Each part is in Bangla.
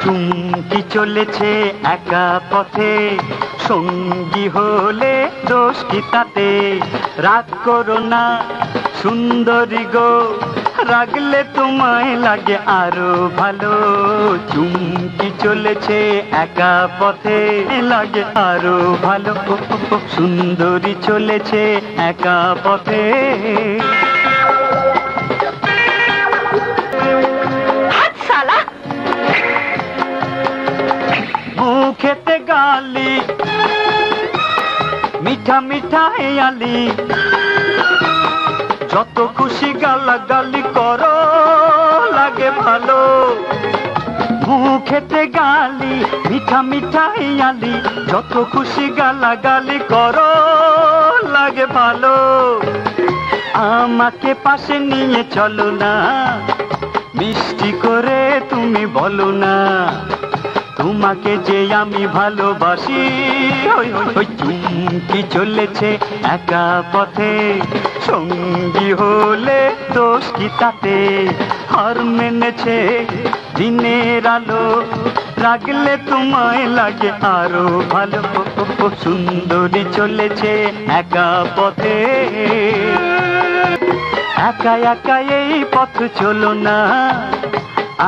চুমকি চলেছে একা পথে, সঙ্গী হলে দোষ কি তাতে? রাগ করো না সুন্দরী গো, রাগলে তোমায় লাগে আরো ভালো। চুমকি চলেছে একা পথে, লাগে আরো ভালো। সুন্দরী চলেছে একা পথে। মুখেতে গালি, মিঠা মিঠা হেয়ালি, যত খুশি গালাগালি করো লাগে ভালো। মুখেতে গালি, মিঠা মিঠা হেয়ালি, যত খুশি গালাগালি করো লাগে ভালো। আমাকে পাশে নিয়ে চলো না, মিষ্টি করে তুমি বলো না, তোমাকে যে আমি ভালোবাসি। ওই চুমকি চলেছে একা পথে, সঙ্গী হলে দোষ কি তাতে? হার মেনেছে দিনের আলো, রাগলে তোমায় লাগে আরো ভালো। সুন্দরী চলেছে একা পথে। একা একা এই পথ চলো না,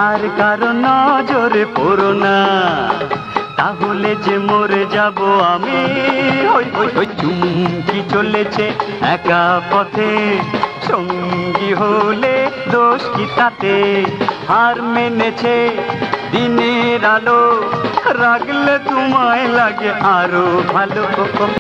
আর কারো নজরে পড়ো না, তাহলে যে মরে যাব আমি। ওই চুমকি চলেছে একা পথে, সঙ্গী হলে দোষ কি তাতে? হার মেনেছে দিনের আলো, রাগলে তোমায় লাগে আরো ভালো।